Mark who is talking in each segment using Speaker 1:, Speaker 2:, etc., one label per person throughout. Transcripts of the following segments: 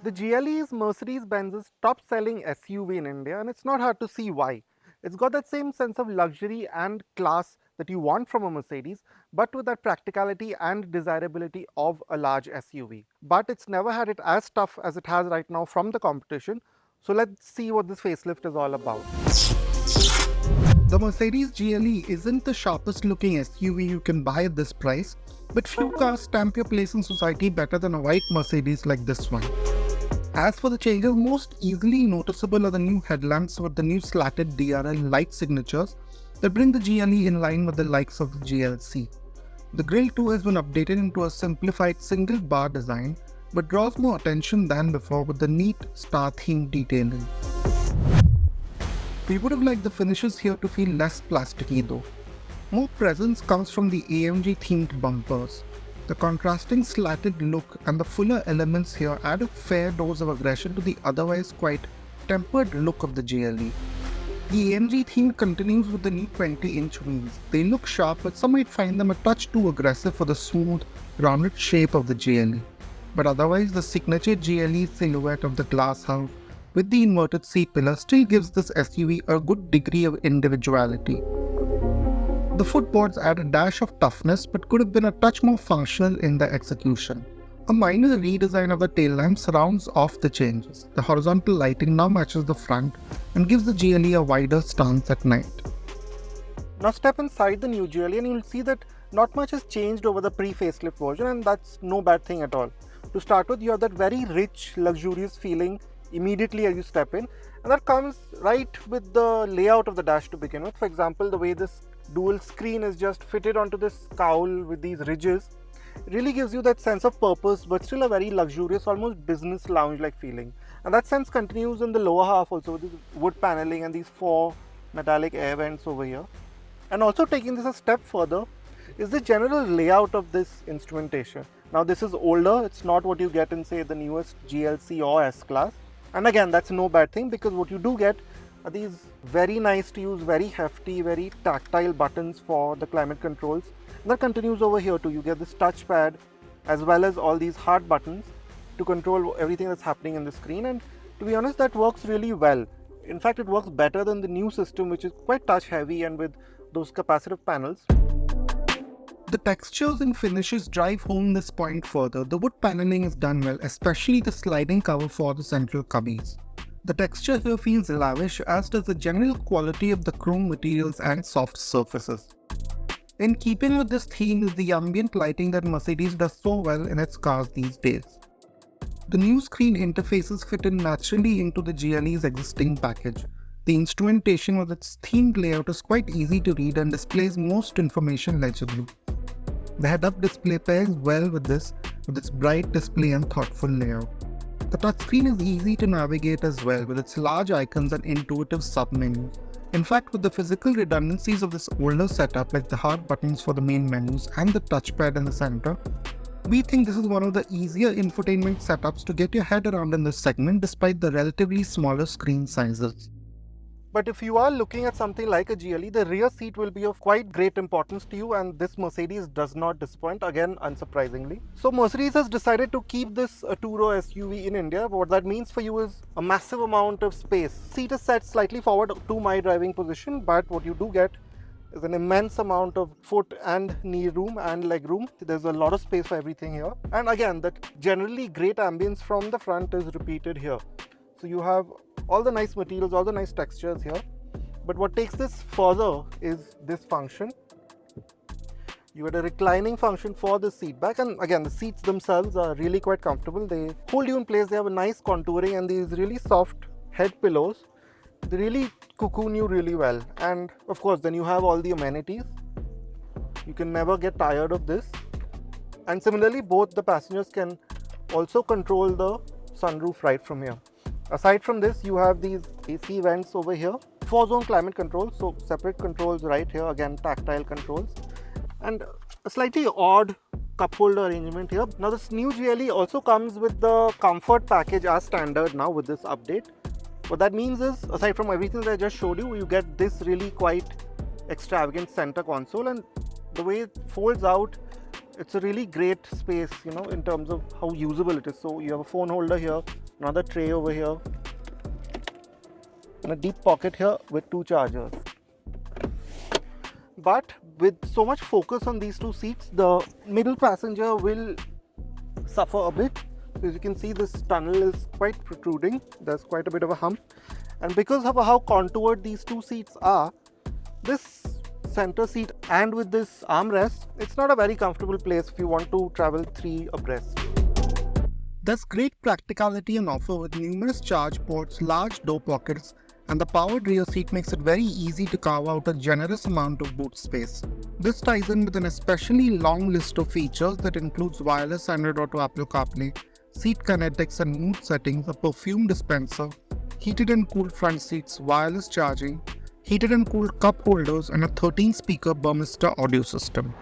Speaker 1: The GLE is Mercedes-Benz's top-selling SUV in India, and it's not hard to see why. It's got that same sense of luxury and class that you want from a Mercedes, but with that practicality and desirability of a large SUV. But it's never had it as tough as it has right now from the competition. So let's see what this facelift is all about. The Mercedes GLE isn't the sharpest looking SUV you can buy at this price, but few cars stamp your place in society better than a white Mercedes like this one. As for the changes, most easily noticeable are the new headlamps with the new slatted DRL light signatures that bring the GLE in line with the likes of the GLC. The grille too has been updated into a simplified single bar design, but draws more attention than before with the neat star-themed detailing. We would have liked the finishes here to feel less plasticky though. More presence comes from the AMG-themed bumpers. The contrasting slatted look and the fuller elements here add a fair dose of aggression to the otherwise quite tempered look of the GLE. The AMG theme continues with the new 20-inch wheels. They look sharp, but some might find them a touch too aggressive for the smooth, rounded shape of the GLE. But otherwise, the signature GLE silhouette of the glass house with the inverted C-pillar still gives this SUV a good degree of individuality. The footboards add a dash of toughness but could have been a touch more functional in their execution. A minor redesign of the tail lamps rounds off the changes. The horizontal lighting now matches the front and gives the GLE a wider stance at night. Now step inside the new GLE and you'll see that not much has changed over the pre-facelift version, and that's no bad thing at all. To start with, you have that very rich, luxurious feeling immediately as you step in, and that comes right with the layout of the dash to begin with. For example, the way this dual screen is just fitted onto this cowl with these ridges, it really gives you that sense of purpose, but still a very luxurious, almost business lounge like feeling. And that sense continues in the lower half also with this wood paneling and these 4 metallic air vents over here. And also taking this a step further is the general layout of this instrumentation. Now this is older, it's not what you get in say the newest GLC or S-Class. And again, that's no bad thing, because what you do get are these very nice to use, very hefty, very tactile buttons for the climate controls. And that continues over here too. You get this touchpad as well as all these hard buttons to control everything that's happening in the screen, and to be honest, that works really well. In fact, it works better than the new system, which is quite touch heavy and with those capacitive panels. The textures and finishes drive home this point further. The wood paneling is done well, especially the sliding cover for the central cubbies. The texture here feels lavish, as does the general quality of the chrome materials and soft surfaces. In keeping with this theme is the ambient lighting that Mercedes does so well in its cars these days. The new screen interfaces fit in naturally into the GLE's existing package. The instrumentation with its themed layout is quite easy to read and displays most information legibly. The head-up display pairs well with this, with its bright display and thoughtful layout. The touchscreen is easy to navigate as well, with its large icons and intuitive sub-menus. In fact, with the physical redundancies of this older setup, like the hard buttons for the main menus and the touchpad in the center, we think this is one of the easier infotainment setups to get your head around in this segment despite the relatively smaller screen sizes. But if you are looking at something like a GLE, the rear seat will be of quite great importance to you, and this Mercedes does not disappoint, again unsurprisingly. So Mercedes has decided to keep this a two-row SUV in India. What that means for you is a massive amount of space. Seat is set slightly forward to my driving position, but what you do get is an immense amount of foot and knee room and leg room. There's a lot of space for everything here. And again, that generally great ambience from the front is repeated here. So you have all the nice materials, all the nice textures here. But what takes this further is this function. You had a reclining function for the seat back, and again the seats themselves are really quite comfortable. They hold you in place, they have a nice contouring, and these really soft head pillows, they really cocoon you really well. And of course then you have all the amenities. You can never get tired of this. And similarly, both the passengers can also control the sunroof right from here. Aside from this, you have these AC vents over here, 4-zone climate control, so separate controls right here, again tactile controls, and a slightly odd cup holder arrangement here. Now this new GLE also comes with the comfort package as standard now with this update. What that means is, aside from everything that I just showed you, you get this really quite extravagant center console, and the way it folds out it's a really great space, you know, in terms of how usable it is. So you have a phone holder here, another tray over here, and a deep pocket here with 2 chargers. But with so much focus on these 2 seats, the middle passenger will suffer a bit. As you can see, this tunnel is quite protruding. There's quite a bit of a hump, and because of how contoured these 2 seats are, this center seat and with this armrest, it's not a very comfortable place if you want to travel 3 abreast. There's great practicality on offer with numerous charge ports, large door pockets, and the powered rear seat makes it very easy to carve out a generous amount of boot space. This ties in with an especially long list of features that includes wireless Android Auto, Apple Carplay, seat kinetics and mood settings, a perfume dispenser, heated and cooled front seats, wireless charging, heated and cooled cup holders, and a 13-speaker Burmester audio system.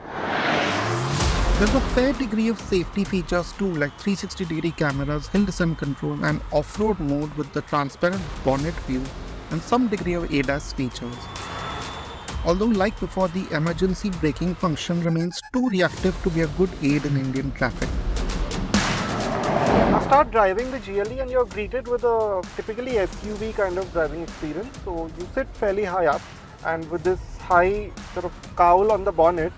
Speaker 1: There's a fair degree of safety features too, like 360-degree cameras, hill descent control, and off-road mode with the transparent bonnet view, and some degree of ADAS features. Although like before, the emergency braking function remains too reactive to be a good aid in Indian traffic. Now start driving the GLE and you're greeted with a typically SUV kind of driving experience. So you sit fairly high up, and with this high sort of cowl on the bonnet,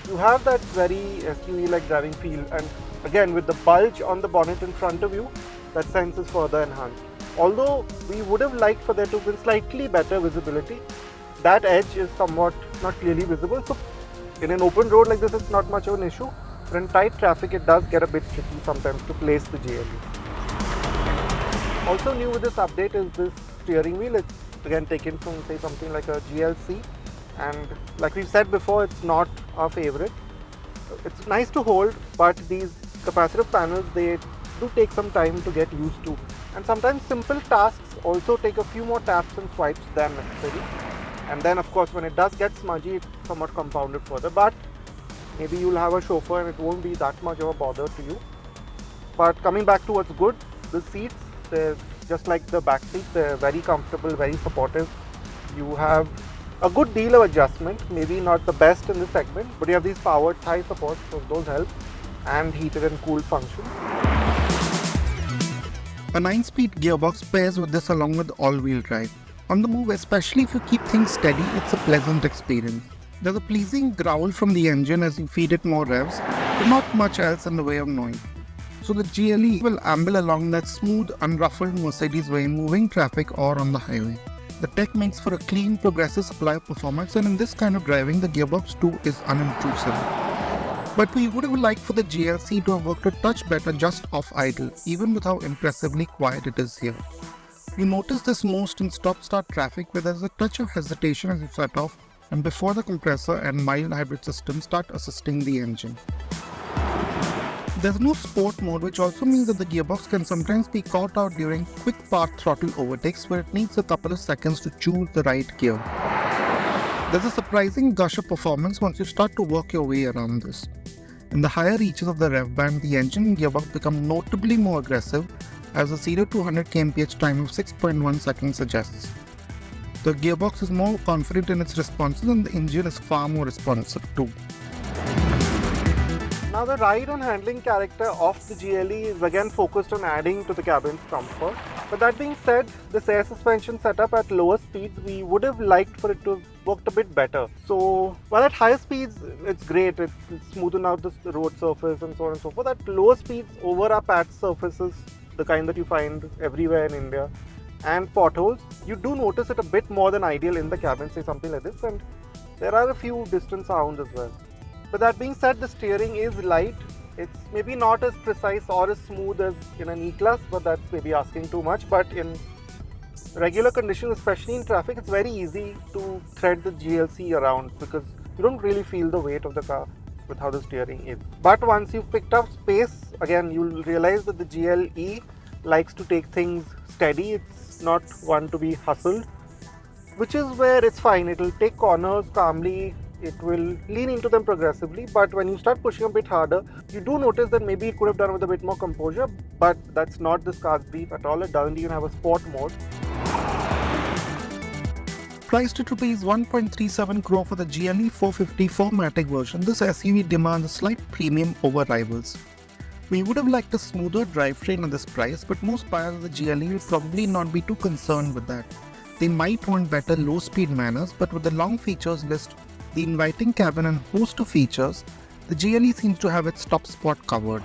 Speaker 1: you have that very SUV-like driving feel, and again with the bulge on the bonnet in front of you, that sense is further enhanced. Although we would have liked for there to be slightly better visibility, that edge is somewhat not clearly visible. So in an open road like this, it's not much of an issue. But in tight traffic, it does get a bit tricky sometimes to place the GLE. Also new with this update is this steering wheel. It's again taken from, say, something like a GLC, and like we've said before, it's not our favorite. It's nice to hold, but these capacitive panels, they do take some time to get used to, and sometimes simple tasks also take a few more taps and swipes than necessary. And then of course when it does get smudgy, it's somewhat compounded further, but maybe you'll have a chauffeur and it won't be that much of a bother to you. But coming back to what's good, the seats, they're just like the back seats, they're very comfortable, very supportive. You have a good deal of adjustment, maybe not the best in this segment, but you have these powered thigh supports, so those help, and heated and cooled functions. A 9-speed gearbox pairs with this along with all-wheel drive. On the move, especially if you keep things steady, it's a pleasant experience. There's a pleasing growl from the engine as you feed it more revs, but not much else in the way of noise. So the GLE will amble along that smooth, unruffled Mercedes way in moving traffic or on the highway. The tech makes for a clean, progressive supply of performance, and in this kind of driving, the gearbox too is unintrusive. But we would have liked for the GLC to have worked a touch better just off idle, even with how impressively quiet it is here. You notice this most in stop-start traffic, where there's a touch of hesitation as you set off and before the compressor and mild hybrid system start assisting the engine. There's no sport mode, which also means that the gearbox can sometimes be caught out during quick path throttle overtakes where it needs a couple of seconds to choose the right gear. There's a surprising gush of performance once you start to work your way around this. In the higher reaches of the rev band, the engine and gearbox become notably more aggressive, as a 0 to 100 kmph time of 6.1 seconds suggests. The gearbox is more confident in its responses, and the engine is far more responsive too. Now the ride and handling character of the GLE is again focused on adding to the cabin's comfort. But that being said, this air suspension setup at lower speeds, we would have liked for it to have worked a bit better. So while at higher speeds it's great, it's smoothing out the road surface and so on and so forth. At lower speeds, over our patch surfaces, the kind that you find everywhere in India, and potholes, you do notice it a bit more than ideal in the cabin, say something like this, and there are a few distant sounds as well. But that being said, the steering is light. It's maybe not as precise or as smooth as in an E-Class, but that's maybe asking too much. But in regular conditions, especially in traffic, it's very easy to thread the GLC around because you don't really feel the weight of the car with how the steering is. But once you've picked up space, again, you'll realize that the GLE likes to take things steady. It's not one to be hustled, which is where it's fine. It'll take corners calmly. It will lean into them progressively, but when you start pushing a bit harder, you do notice that maybe it could have done with a bit more composure, but that's not this car's brief at all. It doesn't even have a sport mode. Priced at Rs 1.37 crore for the GLE 450 4MATIC version, this SUV demands a slight premium over rivals. We would have liked a smoother drivetrain at this price, but most buyers of the GLE will probably not be too concerned with that. They might want better low-speed manners, but with the long features list, the inviting cabin and host of features, the GLE seems to have its top spot covered.